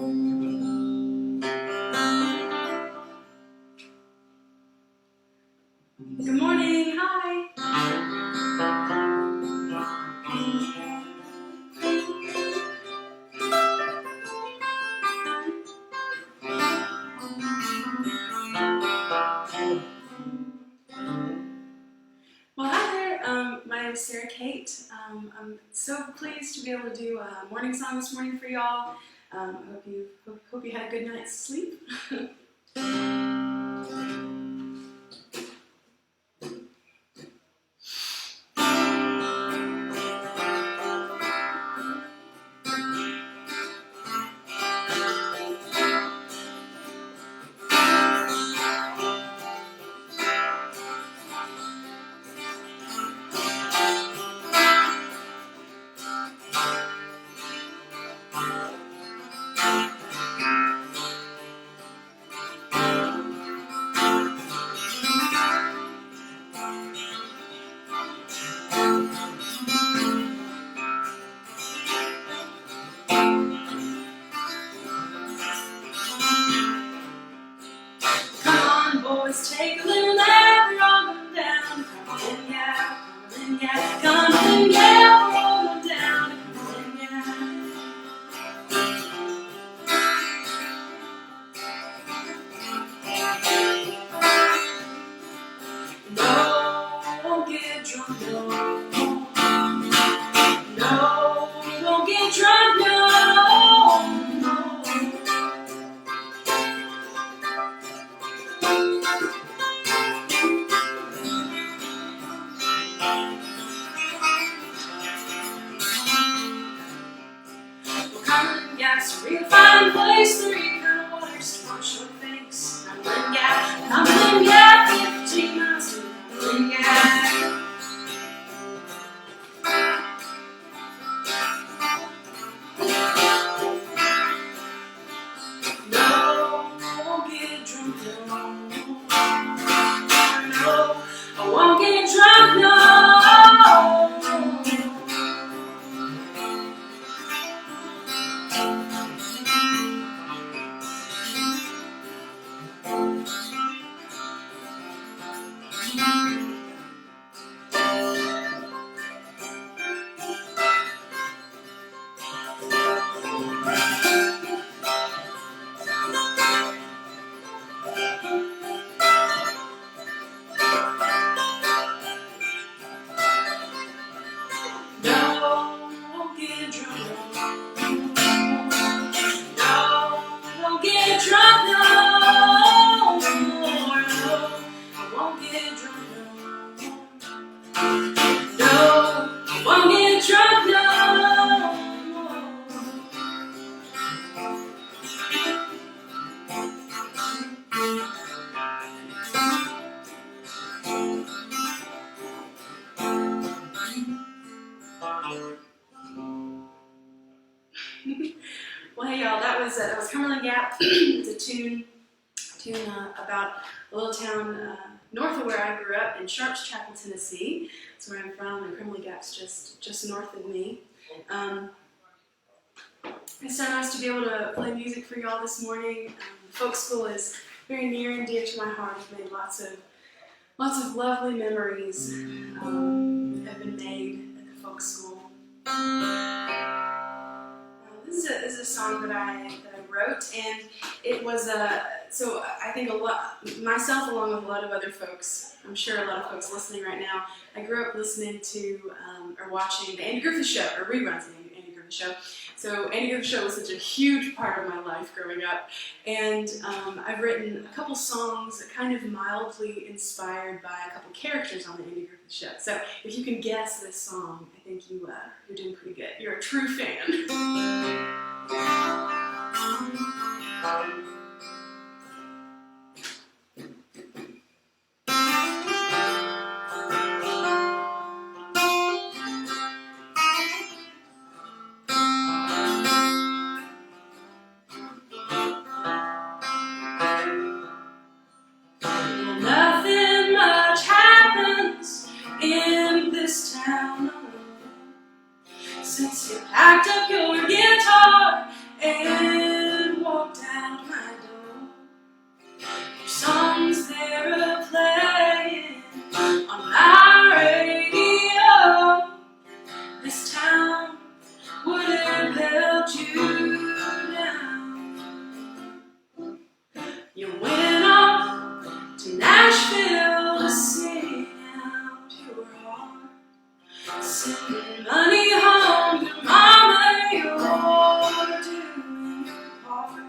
Good morning, hi. Well, hi there. My name is Sarah Kate. I'm so pleased to be able to do a morning song this morning for y'all. I hope you had a good night's sleep. Come on, boys, take a little nap. We're all going down. Come on, yeah, come on, yeah, come on, yeah. We're all going down. Come on, yeah. No, won't get drunk, no. No, won't get drunk, no. Well, Cumberland Gap's a real fine place. 3 kind of waters to wash your face. Cumberland Gap, 15 miles to Cumberland Gap. No, I won't get drunk, no. No, I won't get drunk, no. No, I won't get drunk, no. No, I won't get drunk, no. No, I won't get drunk, no. No, I won't get drunk, no. Well, hey y'all, that was Cumberland Gap. It's a tune about a little town north of where I grew up in Sharps Chapel, Tennessee. That's where I'm from, and Cumberland Gap's just north of me. It's so nice to be able to play music for y'all this morning. Folk school is very near and dear to my heart. I've made lots of lovely memories have been made at the folk school. This is a song that I wrote, and it was so I think myself along with a lot of other folks, I'm sure a lot of folks listening right now, I grew up listening to or watching the Andy Griffith Show, or reruns of the Andy Griffith Show. So Andy Griffith Show was such a huge part of my life growing up, and I've written a couple songs kind of mildly inspired by a couple characters on the Andy Griffith Show. So if you can guess this song, I think you're doing pretty good. You're a true fan. Nothing much happens in this town since you packed up your guitar and money home to mama, you're doing your part.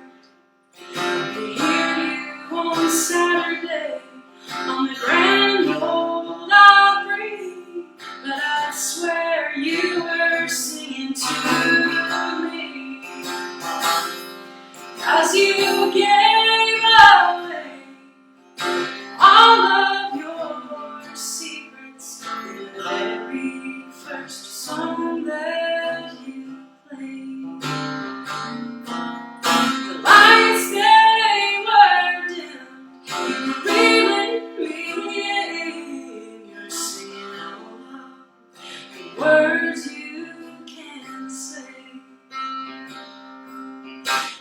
We hear you on Saturday on the Grand Ole Opry, but I swear you were singing to me, 'cause you gave away all of your secrets in the very first song that you played. The lights, they were dim, you were reeling me in. You're singing all of the words you can't say.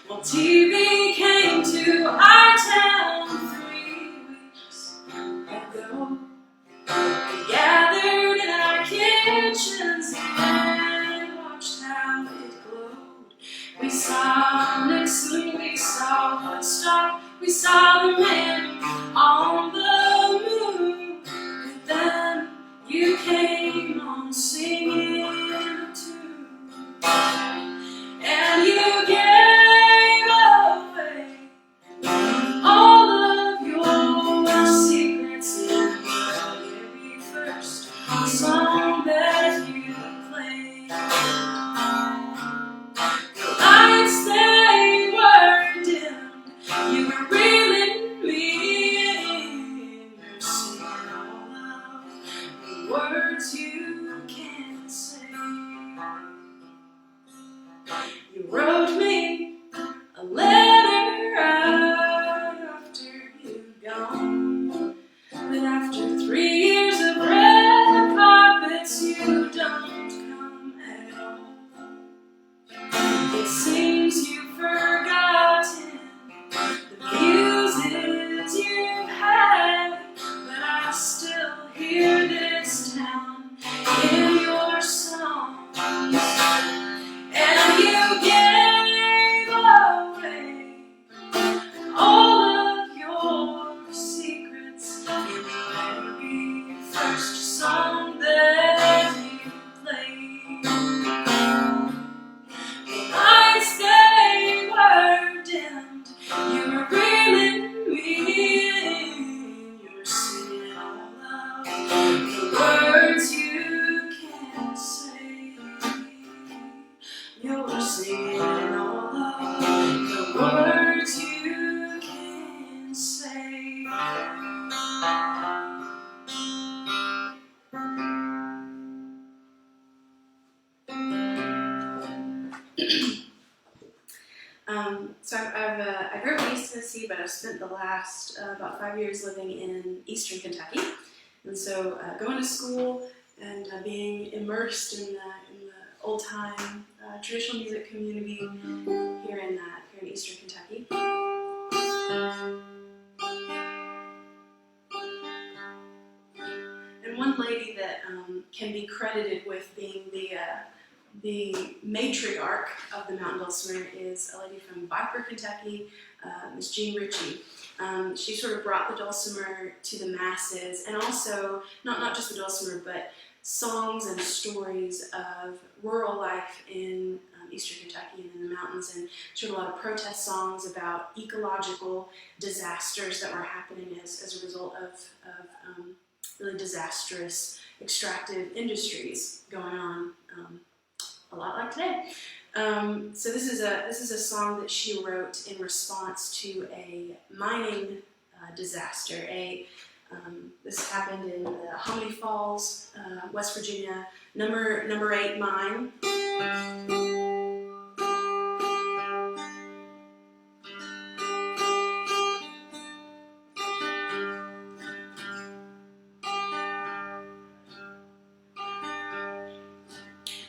Well, TV came to our town 3 weeks ago. We gathered in our kitchens and watched how it glowed. We saw Nixon, we saw Woodstock, we saw the man on the moon. But then you came on singing a tune, and you gave away all of your secrets in the very first song that you played. The lights, they were dim, you were reeling me in. You're singing all of the words you can't say. You wrote me a letter after you'd gone, but after 3 years of red carpets, you don't come at all. It seems you've forgotten the muses you've had, but I still hear this town in your songs. And you gave away all of your secrets in the very first song that you played. The lights, they were dimmed, you were reeling me in. You were singing all of the words you can't say. You're singing all of the words you can't say. I grew up in East Tennessee, but I've spent the last about 5 years living in Eastern Kentucky. And so going to school and being immersed in the old-time traditional music community here in Eastern Kentucky. And one lady that can be credited with being the matriarch of the Mountain Dulcimer is a lady from Viper, Kentucky, Miss Jean Ritchie. She sort of brought the dulcimer to the masses, and also not just the dulcimer, but songs and stories of rural life in Eastern Kentucky and in the mountains, and she wrote a lot of protest songs about ecological disasters that were happening as a result of really disastrous extractive industries going on, a lot like today. So this is a song that she wrote in response to a mining disaster. This happened in the Hominy Falls, West Virginia, number 8 mine.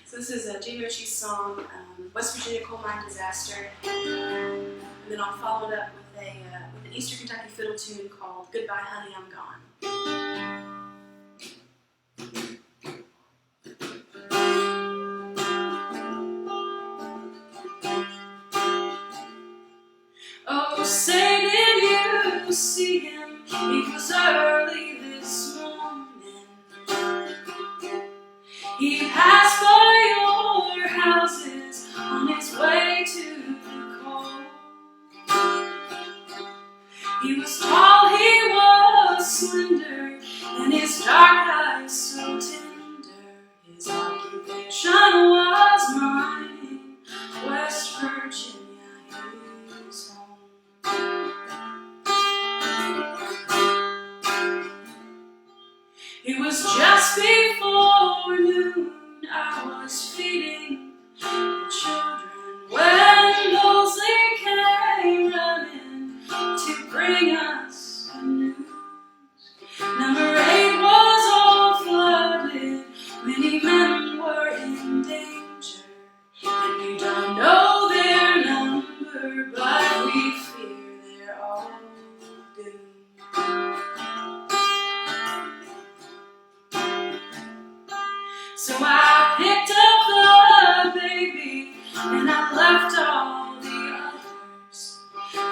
So this is Jean Ritchie's song, West Virginia Coal Mine Disaster, and then I'll follow it up with an Eastern Kentucky fiddle tune called Goodbye Honey, I'm Gone. Oh, say did you see him? It was early this morning. He had passed by your houses on his way to the cold. He was tall, he was slender, and his dark eyes so tender. His occupation was mining, West Virginia his home. It was just before noon, I was feeding the children when Mosley came running to bring us the news. Number 8 was all flooded, many men were in danger, and we don't know their number, but we fear they're all doomed. So I picked up the baby and I left all the others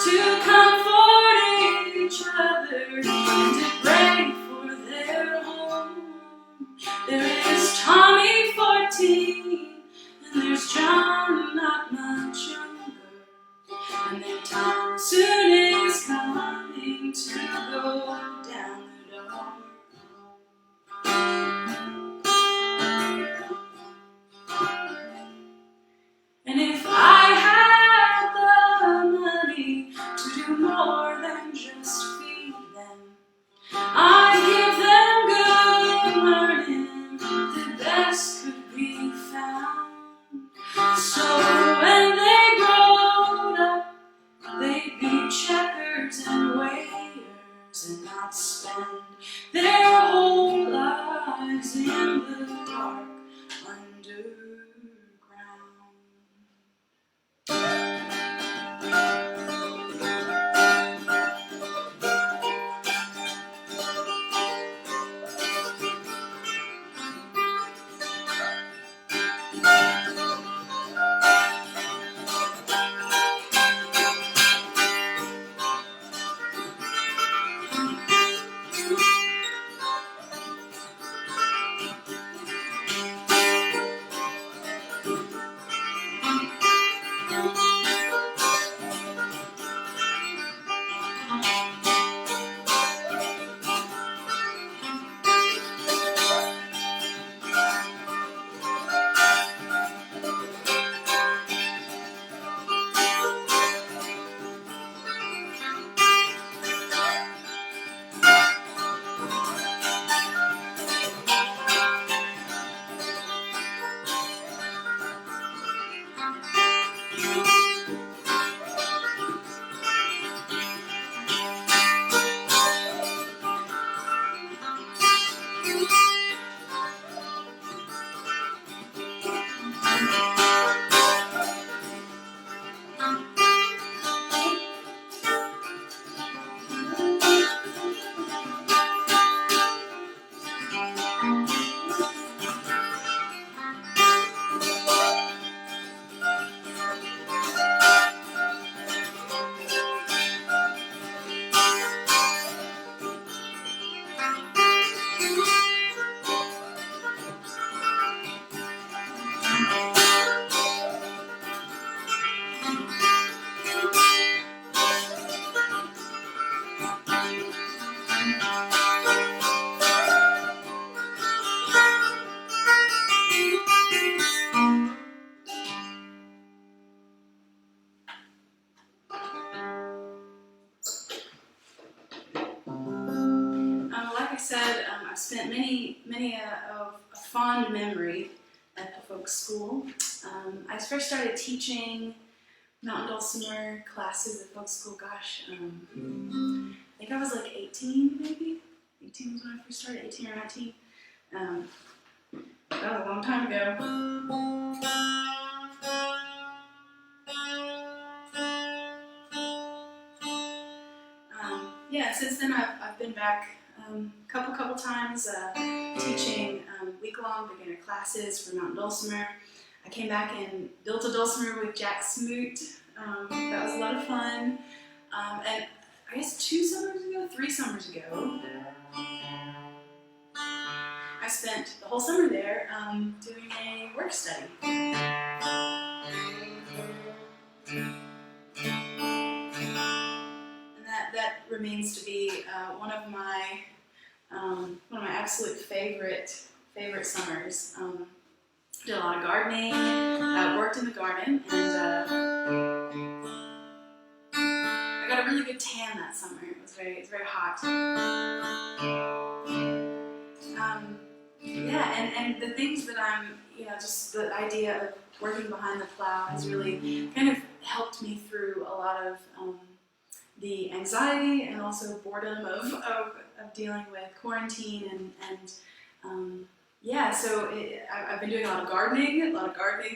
to comfort each other and to pray for their home. There is Tommy, 14, and there's John, not much younger, and their time soon is coming to go down the dark. And if I had the money to do more than just feed them, I'd give them good learning, the best could be found. So when they growed up, they'd be checkers and waiters and not spend their whole lives in the dark underground. Like I said, I've spent many a fond memory at the folks' school. I first started teaching mountain dulcimer classes at folks' school. Gosh, I think I was like 18, maybe. 18 was when I first started. 18 or 19. That was a long time ago. Yeah, since then I've been back couple times teaching week-long beginner classes for mountain dulcimer. I came back and built a dulcimer with Jack Smoot. That was a lot of fun. And I guess 3 summers ago, I spent the whole summer there doing a work study. And that remains to be one of my absolute favorite summers. Did a lot of gardening, worked in the garden, and I got a really good tan that summer. It was very hot. And the things that I'm, just the idea of working behind the plow has really kind of helped me through a lot of the anxiety and also boredom of dealing with quarantine so I've been doing a lot of gardening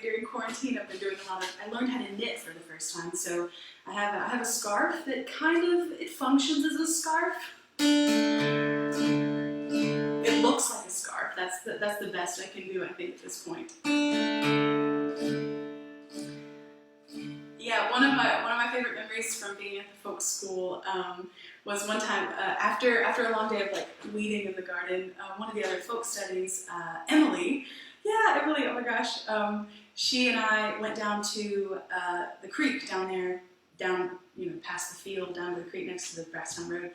during quarantine. I've been doing I learned how to knit for the first time. So I have a scarf that it functions as a scarf. It looks like a scarf. That's the best I can do, I think, at this point. Yeah, one of my favorite memories from being at the folk school was one time after a long day of weeding in the garden. One of the other folk studies, Emily, oh my gosh, she and I went down to the creek down there, past the field, down to the creek next to the Brasstown Road,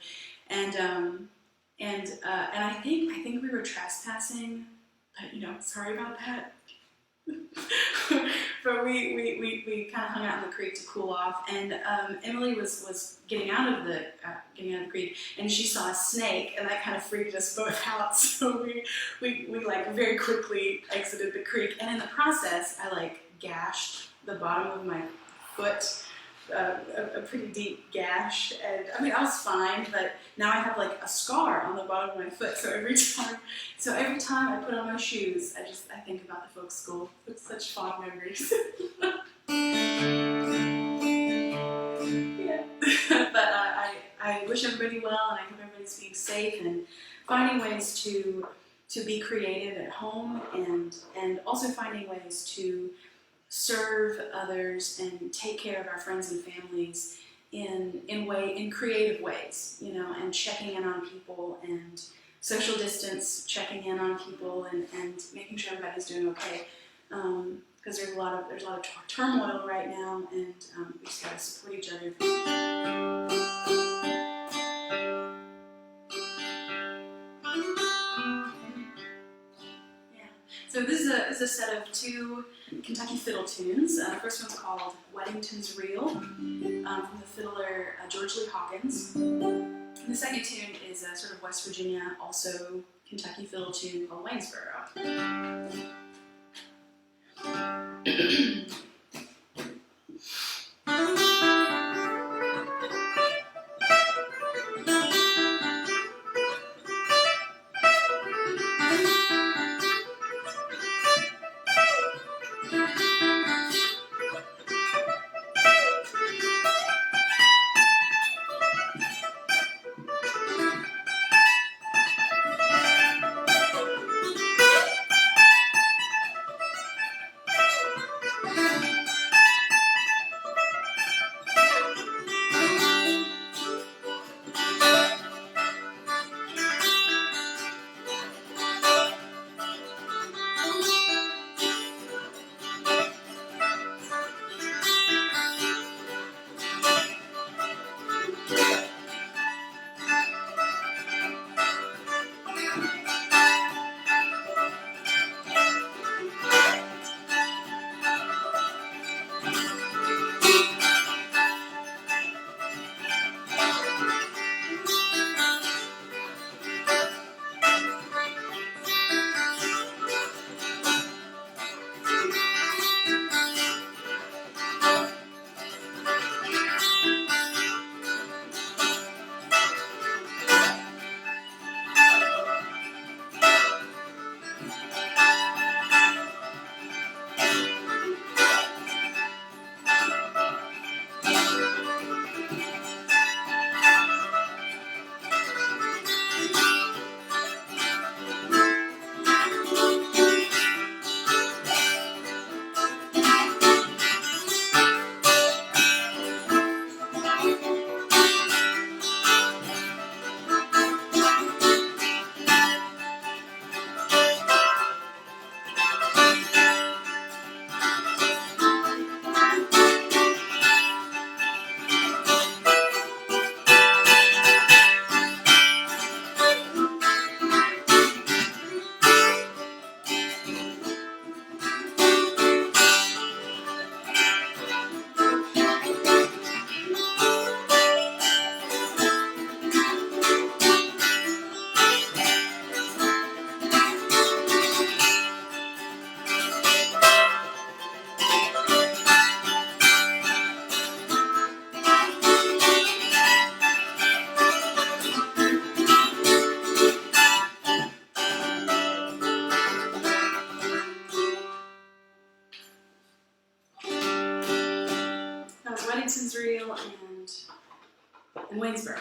and I think we were trespassing, but sorry about that. But we kind of hung out in the creek to cool off, and Emily was getting out of the creek, and she saw a snake, and that kind of freaked us both out. So we very quickly exited the creek, and in the process, I gashed the bottom of my foot. A pretty deep gash, and I was fine, but now I have a scar on the bottom of my foot. So every time I put on my shoes, I think about the folk school. It's such fond memories. Yeah. But I wish everybody well, and I hope everybody's being safe and finding ways to be creative at home, and also finding ways to serve others and take care of our friends and families in creative ways, and checking in on people, and social distance, checking in on people, and making sure everybody's doing okay. Because there's a lot of turmoil right now, and we just gotta support each other. So this is a set of 2 Kentucky fiddle tunes. The first one's called Weddington's Reel, from the fiddler George Lee Hawkins. And the second tune is a sort of West Virginia, also Kentucky fiddle tune called Waynesboro. Ludington's real, and Waynesboro.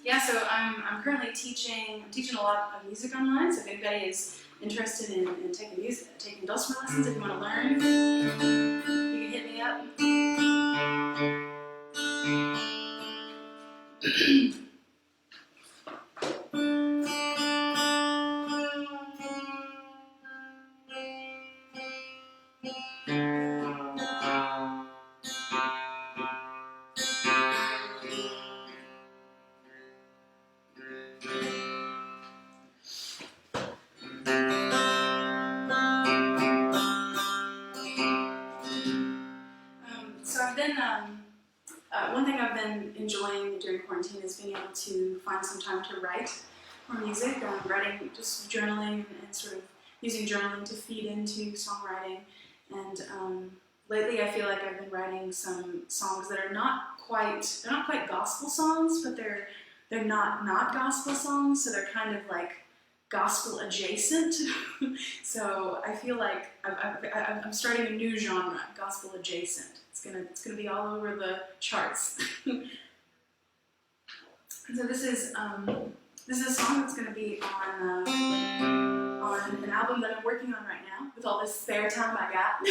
Yeah, so I'm currently teaching a lot of music online. So if anybody is interested in taking dulcimer lessons, if you want to learn, you can hit me up. So I've been, one thing I've been enjoying during quarantine is being able to find some time to write more music, writing, just journaling and sort of using journaling to feed into songwriting. And lately I feel like I've been writing some songs that are not quite gospel songs, but they're not gospel songs, so they're kind of like gospel adjacent. So I feel like I'm starting a new genre, gospel adjacent. It's gonna be all over the charts. So this is a song that's gonna be on an album that I'm working on right now with all this spare time I got.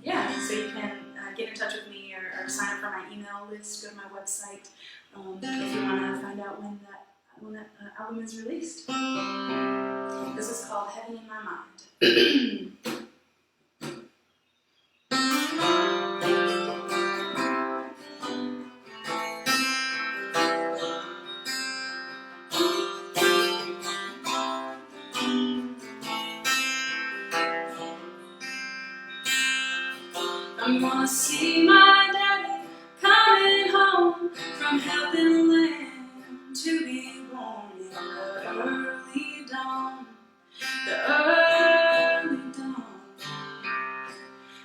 Yeah, so you can get in touch with me or sign up for my email list. Go to my website if you want to find out when that album is released. This is called Heaven in My Mind. I'm gonna see my daddy coming home from heaven land to be born in the early dawn, the early dawn.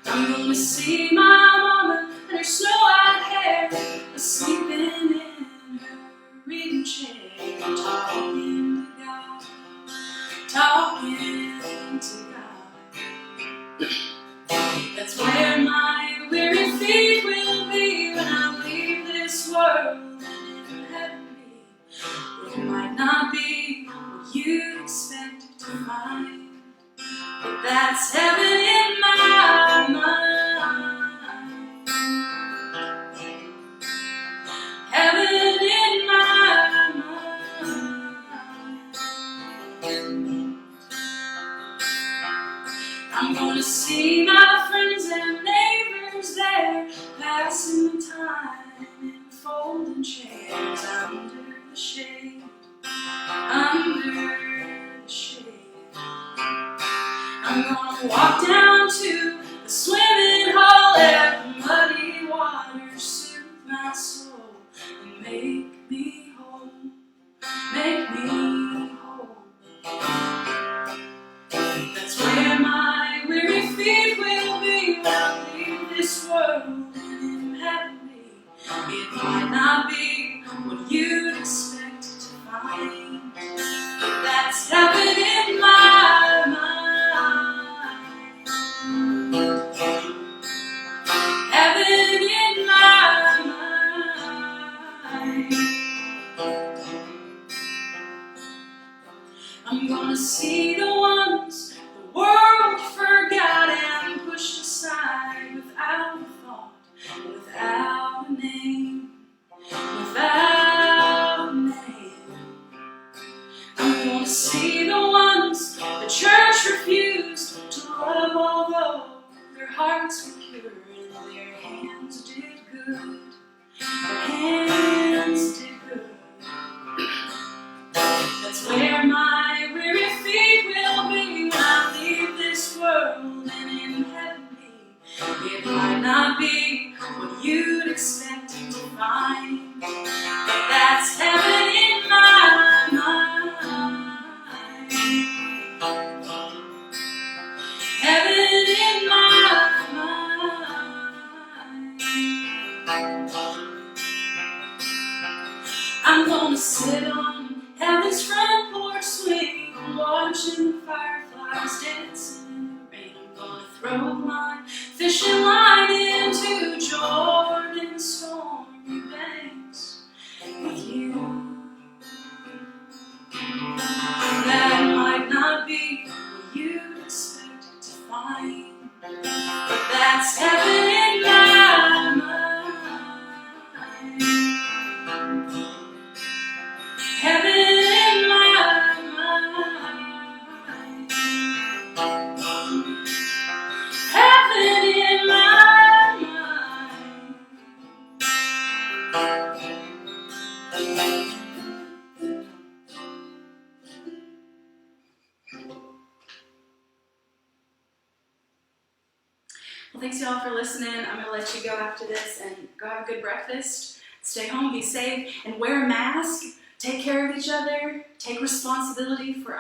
I'm gonna see my mama and her snow-white hair, asleep in her reading chair, talking to God, talking to God. That's where my weary feet will be when I leave this world and in heaven be. It might not be what you expect to find, but that's heaven in my mind. Heaven in my mind. I'm gonna see my friends and neighbors there, passing the time in folding chairs under the shade, under the shade. I'm gonna walk down to the swimming hole, let the muddy waters soothe my soul and make me whole, make me whole. That's where my weary feet will be when I leave this world and in heaven be. It might not be what you'd expect to find, but that's heaven in my mind. Heaven in my mind. I'm gonna see the ones the world forgot and pushed aside without a thought, without a name, without a name. I'm gonna see the ones the church refused to love, although their hearts were pure and their hands did good. Their hands did good. That's where my weary feet will be when I leave this world and in heaven be. It might not be what you'd expect to find, but that's heaven in my mind. Heaven in my mind. I'm gonna sit on heaven's front porch swing, watching the fireflies dancing in the rain. I'm gonna throw my fishing line into Jordan's stormy banks with you. That might not be what you expect to find, but that's heaven in my mind. Heaven in my mind. Heaven in my mind. Well, thanks y'all for listening. I'm going to let you go after this and go have a good breakfast. Stay home, be safe, and wear a mask. Take care of each other. Take responsibility for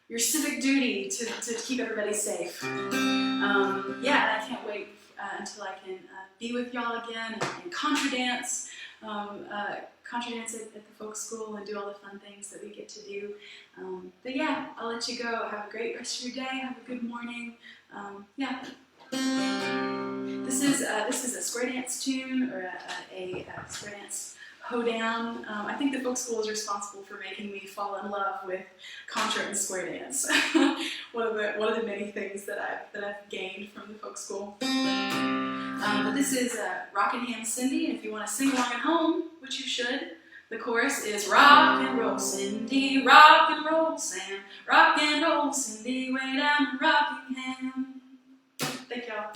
your civic duty to keep everybody safe. Yeah, I can't wait until I can be with y'all again and contra dance at the folk school and do all the fun things that we get to do. But yeah, I'll let you go. Have a great rest of your day. Have a good morning. Yeah. This is a square dance tune, or a square dance hoedown. I think the folk school is responsible for making me fall in love with contra and square dance. one of the many things that I've gained from the folk school. But this is Rockin' Cindy, and if you want to sing along at home, which you should, the chorus is rock and roll Cindy, rock and roll Sam, rock and roll Cindy, way down in Rockingham. Thank y'all.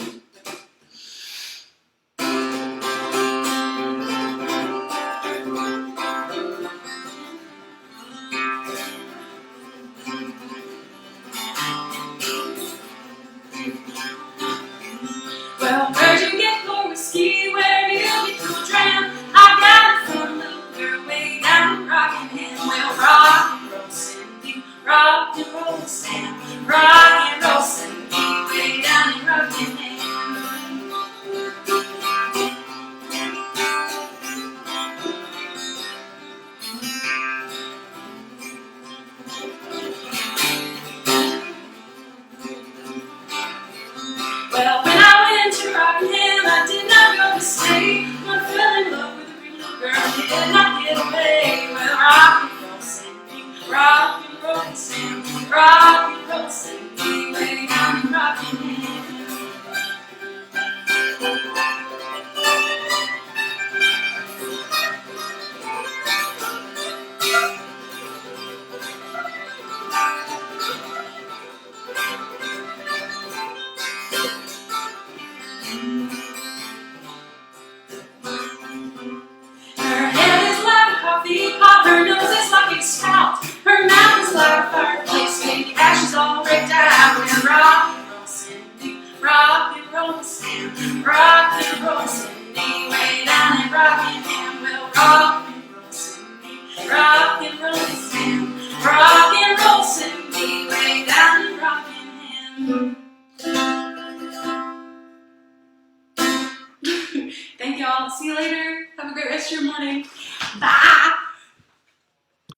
Well, where'd you get your whiskey? Where do you get your dram? I got it from the girl way down in Rockingham. Well, rock and roll Cindy, rock and roll Sam, rock and roll Cindy, way down in Rockingham. Well, when I went to Rockingham, I did not go to stay. I fell in love with a pretty little girl, did not get away. Well, rock and roll Cindy, rock and roll Cindy, rock